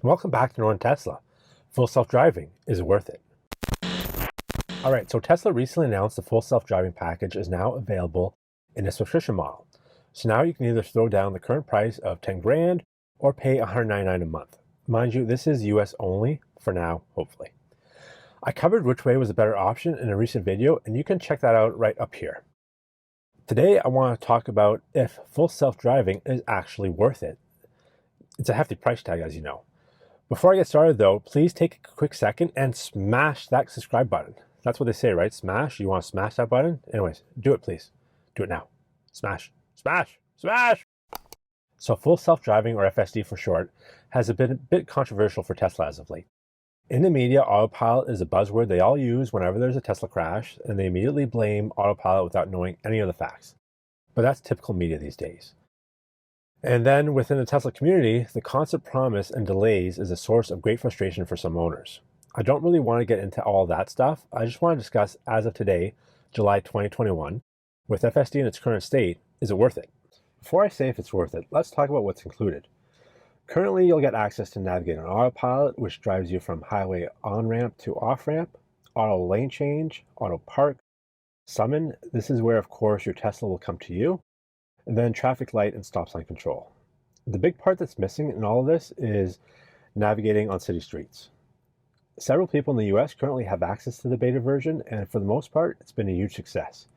Welcome back to Northern Tesla. Full self-driving, is it worth it? Alright, so Tesla recently announced the full self-driving package is now available in a subscription model. So now you can either throw down the current price of 10 grand or pay $199 a month. Mind you, this is US only for now, hopefully. I covered which way was a better option in a recent video, and you can check that out right up here. Today I want to talk about if full self-driving is actually worth it. It's a hefty price tag, as you know. Before I get started though, please take a quick second and smash that subscribe button. That's what they say, right? Smash? You want to smash that button? Anyways, do it please. Do it now. Smash, smash, smash! So full self-driving, or FSD for short, has been a bit controversial for Tesla as of late. In the media, autopilot is a buzzword they all use whenever there's a Tesla crash, and they immediately blame autopilot without knowing any of the facts. But that's typical media these days. And then within the Tesla community, the constant promise and delays is a source of great frustration for some owners. I don't really want to get into all that stuff. I just want to discuss, as of today, July 2021, with FSD in its current state, is it worth it? Before I say if it's worth it, let's talk about what's included. Currently, you'll get access to navigate on autopilot, which drives you from highway on-ramp to off-ramp, auto lane change, auto park, summon. This is where, of course, your Tesla will come to you. And then traffic light and stop sign control. The big part that's missing in all of this is navigating on city streets. Several people in the US currently have access to the beta version, and for the most part, it's been a huge success.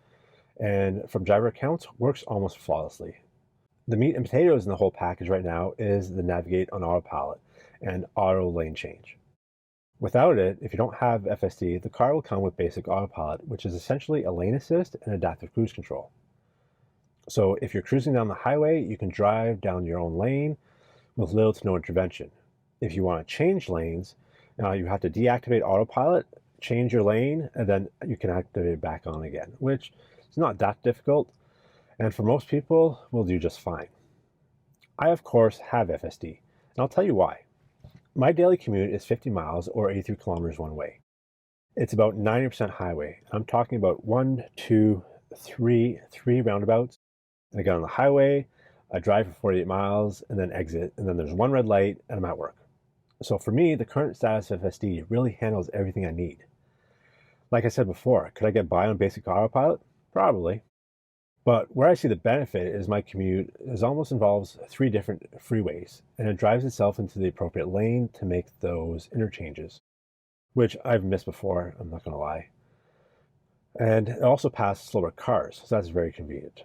And from driver accounts, works almost flawlessly. The meat and potatoes in the whole package right now is the navigate on autopilot and auto lane change. Without it, if you don't have FSD, the car will come with basic autopilot, which is essentially a lane assist and adaptive cruise control. So if you're cruising down the highway, you can drive down your own lane with little to no intervention. If you want to change lanes, you have to deactivate autopilot, change your lane, and then you can activate it back on again, which is not that difficult. And for most people, will do just fine. I, of course, have FSD, and I'll tell you why. My daily commute is 50 miles or 83 kilometers one way. It's about 90% highway. I'm talking about 1, 2, 3 roundabouts. I get on the highway, I drive for 48 miles, and then exit, and then there's one red light, and I'm at work. So for me, the current status of FSD really handles everything I need. Like I said before, could I get by on basic autopilot? Probably. But where I see the benefit is my commute almost involves 3 different freeways, and it drives itself into the appropriate lane to make those interchanges, which I've missed before, I'm not going to lie. And it also passes slower cars, so that's very convenient.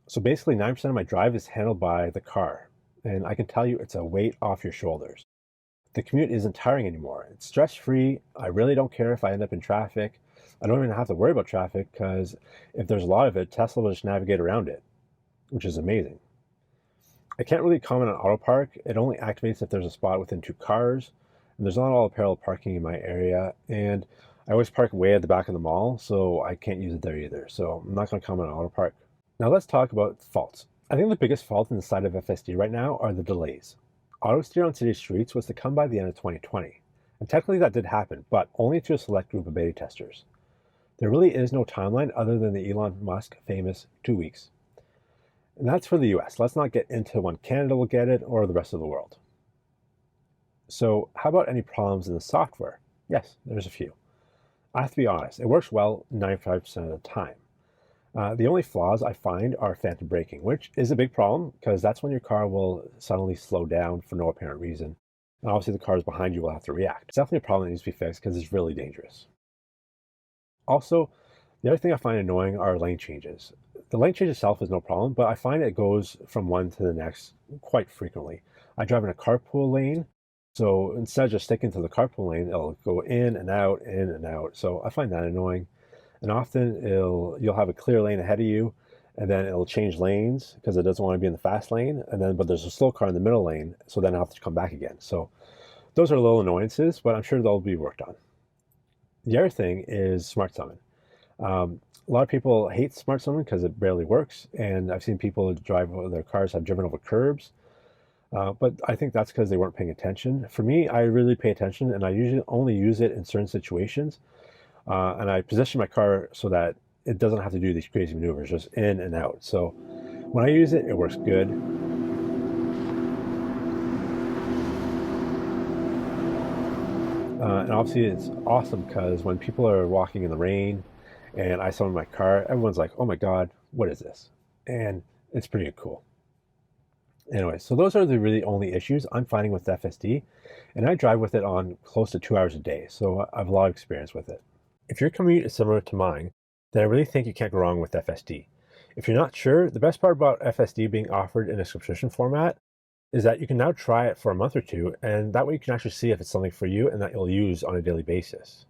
So basically 90% of my drive is handled by the car, and I can tell you it's a weight off your shoulders. The commute isn't tiring anymore. It's stress-free. I really don't care if I end up in traffic. I don't even have to worry about traffic because if there's a lot of it, Tesla will just navigate around it, which is amazing. I can't really comment on auto park. It only activates if there's a spot within 2 cars, and there's not all parallel parking in my area, and I always park way at the back of the mall, so I can't use it there either. So I'm not going to comment on auto park. Now let's talk about faults. I think the biggest fault in the side of FSD right now are the delays. Auto steer on city streets was to come by the end of 2020. And technically that did happen, but only to a select group of beta testers. There really is no timeline other than the Elon Musk famous 2 weeks. And that's for the US. Let's not get into when Canada will get it or the rest of the world. So how about any problems in the software? Yes, there's a few. I have to be honest, it works well 95% of the time. The only flaws I find are phantom braking, which is a big problem because that's when your car will suddenly slow down for no apparent reason. And obviously the cars behind you will have to react. It's definitely a problem that needs to be fixed because it's really dangerous. Also, the other thing I find annoying are lane changes. The lane change itself is no problem, but I find it goes from one to the next quite frequently. I drive in a carpool lane, so instead of just sticking to the carpool lane, it'll go in and out, in and out. So I find that annoying. And often you'll have a clear lane ahead of you, and then it'll change lanes because it doesn't want to be in the fast lane. But there's a slow car in the middle lane, so then I'll have to come back again. So those are little annoyances, but I'm sure they'll be worked on. The other thing is smart summon. A lot of people hate smart summon because it barely works, and I've seen people drive their cars have driven over curbs. But I think that's because they weren't paying attention. For me, I really pay attention, and I usually only use it in certain situations. And I position my car so that it doesn't have to do these crazy maneuvers, just in and out. So when I use it, it works good. And obviously it's awesome because when people are walking in the rain and I summon my car, everyone's like, oh my God, what is this? And it's pretty cool. Anyway, so those are the really only issues I'm finding with FSD, and I drive with it on close to 2 hours a day, so I have a lot of experience with it. If your commute is similar to mine, then I really think you can't go wrong with FSD. If you're not sure, the best part about FSD being offered in a subscription format is that you can now try it for a month or two, and that way you can actually see if it's something for you and that you'll use on a daily basis.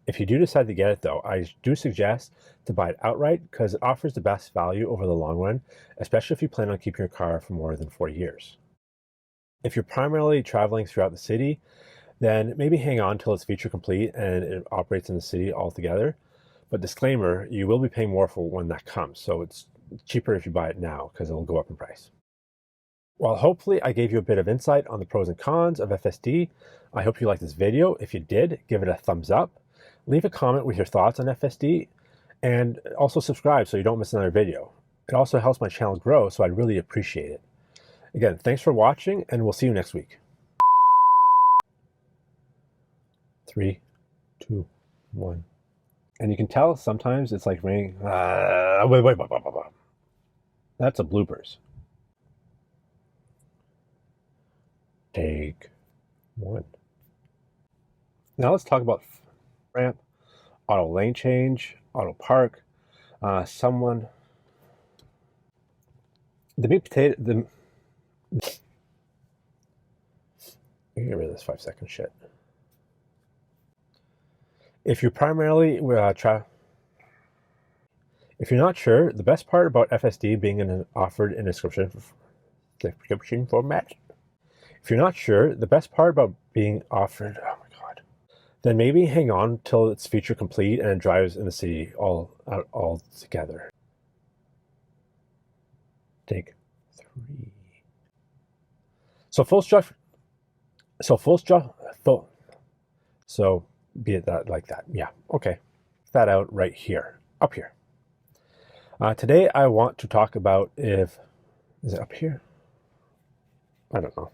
If you do decide to get it though, I do suggest to buy it outright because it offers the best value over the long run, especially if you plan on keeping your car for more than 4 years. If you're primarily traveling throughout the city, then maybe hang on till it's feature complete and it operates in the city altogether. But disclaimer, you will be paying more for when that comes, so it's cheaper if you buy it now because it'll go up in price. Well, hopefully I gave you a bit of insight on the pros and cons of FSD. I hope you liked this video. If you did, give it a thumbs up. Leave a comment with your thoughts on FSD, and also subscribe so you don't miss another video. It also helps my channel grow, so I'd really appreciate it. Again, thanks for watching, and we'll see you next week. 3, 2, 1. And you can tell sometimes it's like raining. Wait. That's a bloopers. Take 1. Now let's talk about ramp, auto lane change, auto park, the meat potato, get rid of this 5-second shit. If you're primarily if you're not sure, the best part about FSD being offered in a subscription format, if you're not sure, the best part about being offered, oh my God, then maybe hang on till it's feature complete and it drives in the city all together. Take 3. So be it that like that. Yeah, okay. That out right here, up here. Today I want to talk about is it up here? I don't know.